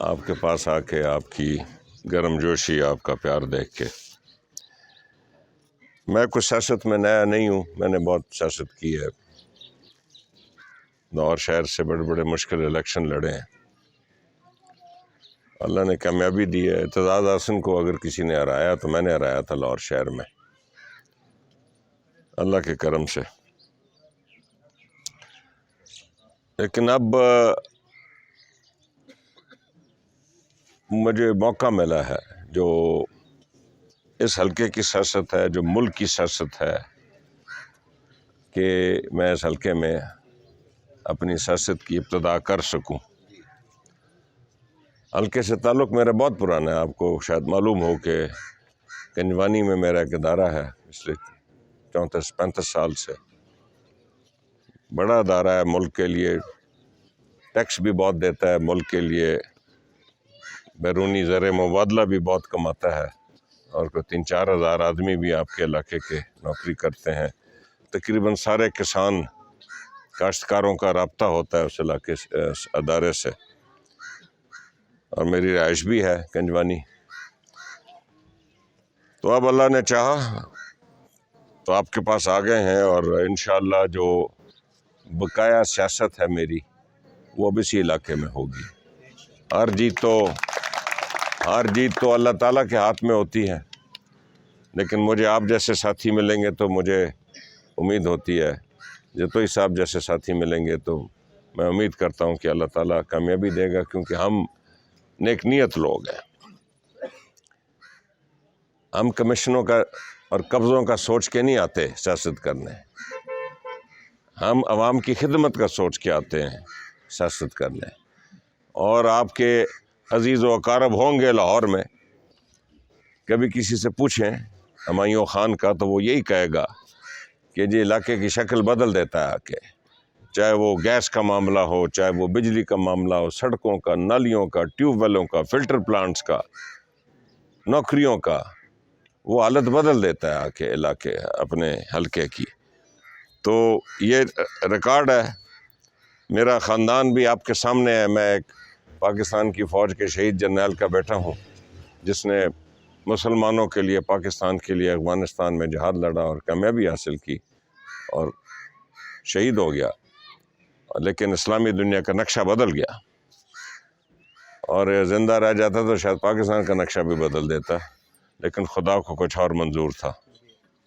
آپ کے پاس آ کے آپ کی گرم جوشی، آپ کا پیار دیکھ کے۔ میں کچھ سیاست میں نیا نہیں ہوں، میں نے بہت سیاست کی ہے، لاہور شہر سے بڑے بڑے مشکل الیکشن لڑے ہیں، اللہ نے کامیابی دی ہے۔ اعتزاز احسن کو اگر کسی نے ہرایا تو میں نے ہرایا تھا لاہور شہر میں، اللہ کے کرم سے۔ لیکن اب مجھے موقع ملا ہے، جو اس حلقے کی سیاست ہے، جو ملک کی سیاست ہے، کہ میں اس حلقے میں اپنی سیاست کی ابتدا کر سکوں۔ حلقے سے تعلق میرا بہت پرانا ہے، آپ کو شاید معلوم ہو کہ گنجوانی میں میرا ایک ادارہ ہے، پچھلے 34-35 سال سے بڑا ادارہ ہے، ملک کے لیے ٹیکس بھی بہت دیتا ہے، ملک کے لیے بیرونی زر مبادلہ بھی بہت کماتا ہے، اور کوئی 3-4 ہزار آدمی بھی آپ کے علاقے کے نوکری کرتے ہیں۔ تقریباً سارے کسان کاشتکاروں کا رابطہ ہوتا ہے اس علاقے سے، اس ادارے سے، اور میری رہائش بھی ہے گنجوانی۔ تو اب اللہ نے چاہا تو آپ کے پاس آ گئے ہیں، اور انشاءاللہ جو بقایا سیاست ہے میری وہ اب اسی علاقے میں ہوگی۔ ہار جیت تو اللہ تعالیٰ کے ہاتھ میں ہوتی ہے، لیکن مجھے آپ جیسے ساتھی ملیں گے تو مجھے امید ہوتی ہے، جتوئی صاحب جیسے ساتھی ملیں گے تو میں امید کرتا ہوں کہ اللہ تعالیٰ کامیابی دے گا، کیونکہ ہم نیک نیت لوگ ہیں۔ ہم کمیشنوں کا اور قبضوں کا سوچ کے نہیں آتے سیاست کرنے، ہم عوام کی خدمت کا سوچ کے آتے ہیں سیاست کرنے۔ اور آپ کے عزیز و اقارب ہوں گے لاہور میں، کبھی کسی سے پوچھیں ہمایوں خان کا تو وہ یہی کہے گا کہ جی علاقے کی شکل بدل دیتا ہے آ کے، چاہے وہ گیس کا معاملہ ہو، چاہے وہ بجلی کا معاملہ ہو، سڑکوں کا، نالیوں کا، ٹیوب ویلوں کا، فلٹر پلانٹس کا، نوکریوں کا، وہ حالت بدل دیتا ہے آ کے علاقے اپنے حلقے کی۔ تو یہ ریکارڈ ہے، میرا خاندان بھی آپ کے سامنے ہے۔ میں ایک پاکستان کی فوج کے شہید جرنیل کا بیٹا ہوں، جس نے مسلمانوں کے لیے، پاکستان کے لیے افغانستان میں جہاد لڑا اور کامیابی حاصل کی اور شہید ہو گیا، لیکن اسلامی دنیا کا نقشہ بدل گیا، اور زندہ رہ جاتا تو شاید پاکستان کا نقشہ بھی بدل دیتا، لیکن خدا کو کچھ اور منظور تھا۔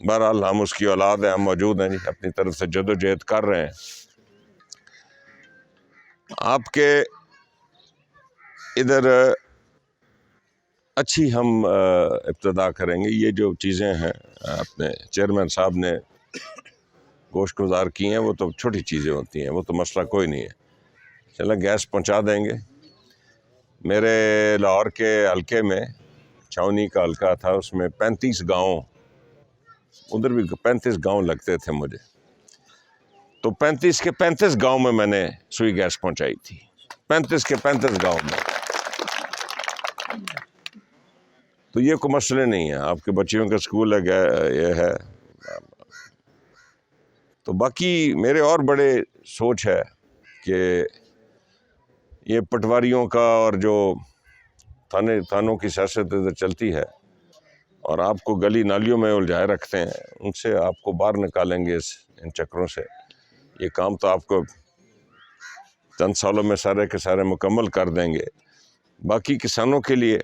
بہرحال ہم اس کی اولاد ہیں، ہم موجود ہیں جی، اپنی طرف سے جدوجہد کر رہے ہیں۔ آپ کے ادھر اچھی ہم ابتدا کریں گے۔ یہ جو چیزیں ہیں اپنے چیئرمین صاحب نے گوشت گزار کی ہیں، وہ تو چھوٹی چیزیں ہوتی ہیں، وہ تو مسئلہ کوئی نہیں ہے، چلیں گیس پہنچا دیں گے۔ میرے لاہور کے حلقے میں چھاؤنی کا حلقہ تھا، اس میں 35 گاؤں، ادھر بھی 35 گاؤں لگتے تھے مجھے، تو 35 کے 35 گاؤں میں نے سوئی گیس پہنچائی تھی، 35 کے 35 گاؤں میں۔ تو یہ کوئی مسئلے نہیں ہے، آپ کے بچیوں کا سکول ہے، یہ ہے۔ تو باقی میرے اور بڑے سوچ ہے کہ یہ پٹواریوں کا اور جو تھانوں کی سیاست ادھر چلتی ہے، اور آپ کو گلی نالیوں میں الجھائے رکھتے ہیں، ان سے آپ کو باہر نکالیں گے ان چکروں سے۔ یہ کام تو آپ کو چند سالوں میں سارے کے سارے مکمل کر دیں گے۔ باقی کسانوں کے لیے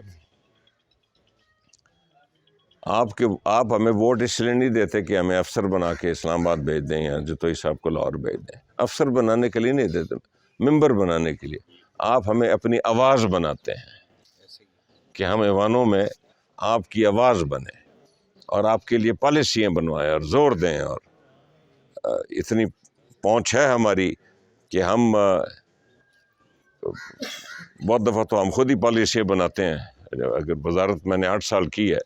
آپ ہمیں ووٹ اس لیے نہیں دیتے کہ ہمیں افسر بنا کے اسلام آباد بھیج دیں یا جتوئی صاحب کو لاہور بھیج دیں۔ افسر بنانے کے لیے نہیں دیتے، ممبر بنانے کے لیے۔ آپ ہمیں اپنی آواز بناتے ہیں کہ ہم ایوانوں میں آپ کی آواز بنیں اور آپ کے لیے پالیسیاں بنوائیں اور زور دیں، اور اتنی پہنچ ہے ہماری کہ ہم بہت دفعہ تو ہم خود ہی پالیسیاں بناتے ہیں۔ اگر وزارت میں نے 8 سال کی ہے،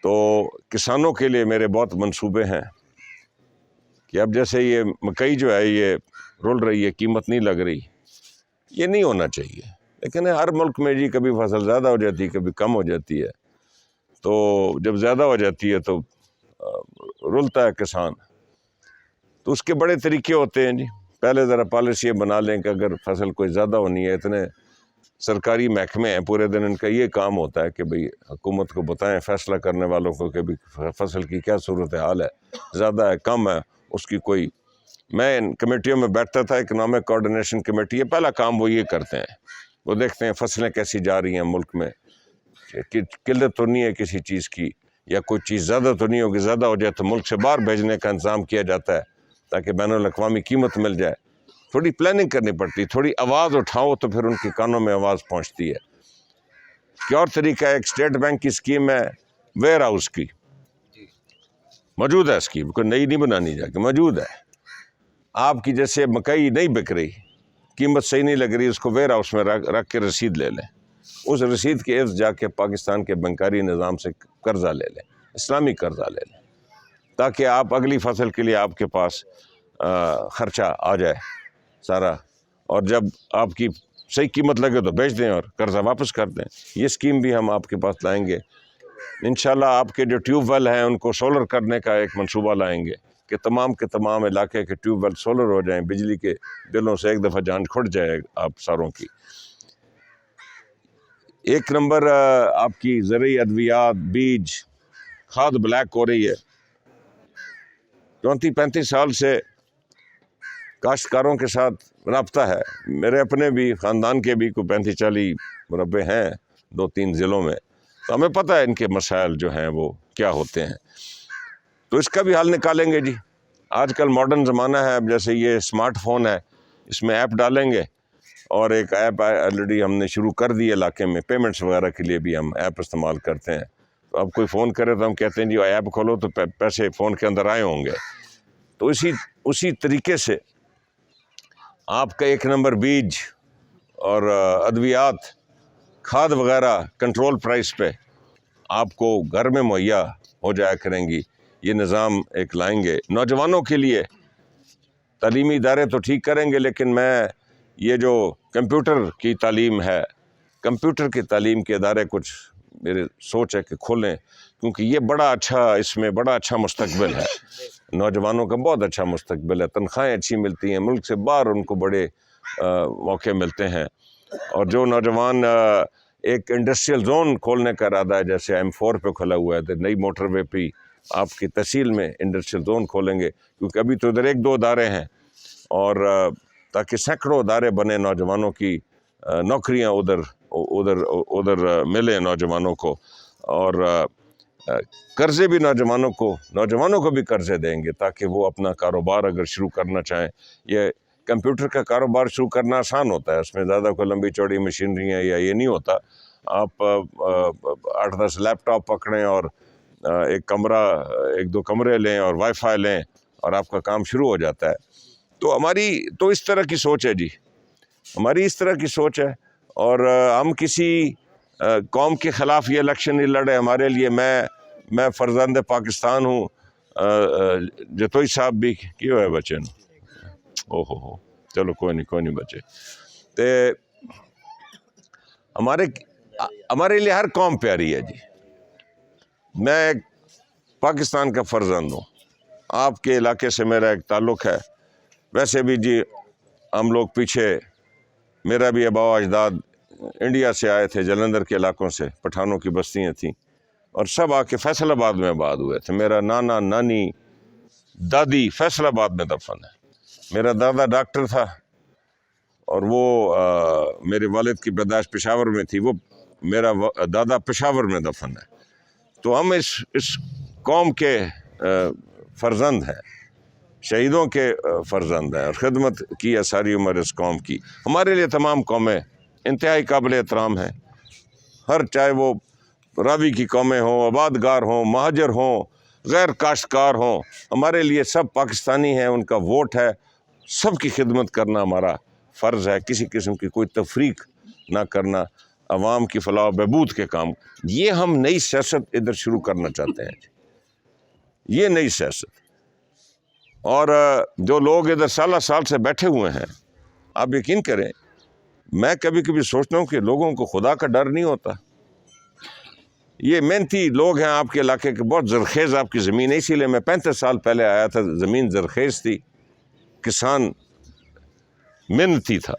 تو کسانوں کے لیے میرے بہت منصوبے ہیں کہ اب جیسے یہ مکئی جو ہے یہ رول رہی ہے، قیمت نہیں لگ رہی، یہ نہیں ہونا چاہیے، لیکن ہر ملک میں جی کبھی فصل زیادہ ہو جاتی ہے، کبھی کم ہو جاتی ہے، تو جب زیادہ ہو جاتی ہے تو رلتا ہے کسان۔ تو اس کے بڑے طریقے ہوتے ہیں جی، پہلے ذرا پالیسیاں بنا لیں کہ اگر فصل کوئی زیادہ ہونی ہے، اتنے سرکاری محکمے ہیں، پورے دن ان کا یہ کام ہوتا ہے کہ بھئی حکومت کو بتائیں، فیصلہ کرنے والوں کو کہ بھئی فصل کی کیا صورتحال ہے، زیادہ ہے کم ہے، اس کی کوئی. میں ان کمیٹیوں میں بیٹھتا تھا، اکنامک کوارڈینیشن کمیٹی ہے، پہلا کام وہ یہ کرتے ہیں، وہ دیکھتے ہیں فصلیں کیسی جا رہی ہیں ملک میں، کہ قلت تو نہیں ہے کسی چیز کی، یا کوئی چیز زیادہ تو نہیں ہوگی، زیادہ ہو جائے تو ملک سے باہر بھیجنے کا انتظام کیا جاتا ہے تاکہ بین الاقوامی قیمت مل جائے. تھوڑی پلاننگ کرنی پڑتی، تھوڑی آواز اٹھاؤ تو پھر ان کے کانوں میں آواز پہنچتی ہے. کہ اور طریقہ ہے، ایک اسٹیٹ بینک کی اسکیم ہے ویئر ہاؤس کی، موجود ہے اسکیم، کوئی نئی نہیں بنانی جا کے، موجود ہے. آپ کی جیسے مکئی نہیں بک رہی، قیمت صحیح نہیں لگ رہی، اس کو ویئر ہاؤس میں رکھ کے رسید لے لیں، اس رسید کے عوض جا کے پاکستان کے بینکاری نظام سے قرضہ لے لیں، اسلامی قرضہ لے لیں، تاکہ آپ اگلی فصل کے لیے آپ کے پاس خرچہ آ جائے سارا، اور جب آپ کی صحیح قیمت لگے تو بیچ دیں اور قرضہ واپس کر دیں. یہ اسکیم بھی ہم آپ کے پاس لائیں گے انشاءاللہ. آپ کے جو ٹیوب ویل ہیں ان کو سولر کرنے کا ایک منصوبہ لائیں گے کہ تمام کے تمام علاقے کے ٹیوب ویل سولر ہو جائیں، بجلی کے بلوں سے ایک دفعہ جان کھٹ جائے آپ ساروں کی. ایک نمبر آپ کی زرعی ادویات، بیج، کھاد بلیک ہو رہی ہے. 34-35 سال سے کاشتکاروں کے ساتھ رابطہ ہے، میرے اپنے بھی خاندان کے بھی کوئی 35-40 مربے ہیں 2-3 ضلعوں میں، تو ہمیں پتہ ہے ان کے مسائل جو ہیں وہ کیا ہوتے ہیں. تو اس کا بھی حل نکالیں گے جی. آج کل ماڈرن زمانہ ہے، اب جیسے یہ اسمارٹ فون ہے، اس میں ایپ ڈالیں گے، اور ایک ایپ آلریڈی ہم نے شروع کر دی علاقے میں، پیمنٹس وغیرہ کے لیے بھی ہم ایپ استعمال کرتے ہیں. تو اب کوئی فون کرے تو ہم کہتے ہیں جی ایپ کھولو تو پیسے فون کے اندر آئے ہوں گے. تو اسی طریقے سے آپ کا ایک نمبر بیج اور ادویات، کھاد وغیرہ کنٹرول پرائس پہ آپ کو گھر میں مہیا ہو جایا کریں گی. یہ نظام ایک لائیں گے. نوجوانوں کے لیے تعلیمی ادارے تو ٹھیک کریں گے، لیکن میں یہ جو کمپیوٹر کی تعلیم ہے، کمپیوٹر کی تعلیم کے ادارے کچھ میرے سوچ ہے کہ کھولیں، کیونکہ یہ بڑا اچھا، اس میں بڑا اچھا مستقبل ہے. نوجوانوں کا بہت اچھا مستقبل ہے، تنخواہیں اچھی ملتی ہیں، ملک سے باہر ان کو بڑے موقع ملتے ہیں. اور جو نوجوان ایک انڈسٹریل زون کھولنے کا ارادہ ہے، جیسے M4 پہ کھلا ہوا ہے، تو نئی موٹر وے پہ آپ کی تحصیل میں انڈسٹریل زون کھولیں گے، کیونکہ ابھی تو ادھر 1-2 ادارے ہیں، اور تاکہ سینکڑوں ادارے بنے، نوجوانوں کی نوکریاں ادھر ملیں نوجوانوں کو. اور قرضے بھی نوجوانوں کو بھی قرضے دیں گے تاکہ وہ اپنا کاروبار اگر شروع کرنا چاہیں. یہ کمپیوٹر کا کاروبار شروع کرنا آسان ہوتا ہے، اس میں زیادہ کوئی لمبی چوڑی مشینری ہے یا یہ نہیں ہوتا. آپ 8-10 لیپ ٹاپ پکڑیں اور 1-2 کمرے لیں اور وائی فائی لیں اور آپ کا کام شروع ہو جاتا ہے. تو ہماری تو اس طرح کی سوچ ہے جی، ہماری اس طرح کی سوچ ہے. اور ہم کسی قوم کے خلاف یہ الیکشن نہیں لڑے. ہمارے لیے میں فرزند پاکستان ہوں. جتوئی صاحب بھی کیوں ہے بچے نو، ہو چلو کوئی نہیں بچے. تے ہمارے لیے ہر قوم پیاری ہے جی. میں ایک پاکستان کا فرزند ہوں. آپ کے علاقے سے میرا ایک تعلق ہے. ویسے بھی جی ہم لوگ پیچھے، میرا بھی آباء و اجداد انڈیا سے آئے تھے، جلندھر کے علاقوں سے، پٹھانوں کی بستیاں تھیں، اور سب آ کے فیصل آباد میں آباد ہوئے تھے. میرا نانا نانی دادی فیصل آباد میں دفن ہے. میرا دادا ڈاکٹر تھا، اور وہ میرے والد کی پیدائش پشاور میں تھی، وہ میرا دادا پشاور میں دفن ہے. تو ہم اس قوم کے فرزند ہیں، شہیدوں کے فرزند ہیں، اور خدمت کی ہے ساری عمر اس قوم کی. ہمارے لیے تمام قومیں انتہائی قابل احترام ہیں، چاہے وہ راوی کی قومیں ہوں، آبادگار ہوں، مہاجر ہوں، غیر کاشتکار ہوں، ہمارے لیے سب پاکستانی ہیں. ان کا ووٹ ہے، سب کی خدمت کرنا ہمارا فرض ہے. کسی قسم کی کوئی تفریق نہ کرنا، عوام کی فلاح و بہبود کے کام. یہ ہم نئی سیاست ادھر شروع کرنا چاہتے ہیں، یہ نئی سیاست. اور جو لوگ ادھر سالہ سال سے بیٹھے ہوئے ہیں، آپ یقین کریں، میں کبھی کبھی سوچتا ہوں کہ لوگوں کو خدا کا ڈر نہیں ہوتا. یہ محنتی لوگ ہیں آپ کے علاقے کے، بہت زرخیز آپ کی زمین ہے. اسی لیے میں 35 سال پہلے آیا تھا، زمین زرخیز تھی، کسان محنتی تھا.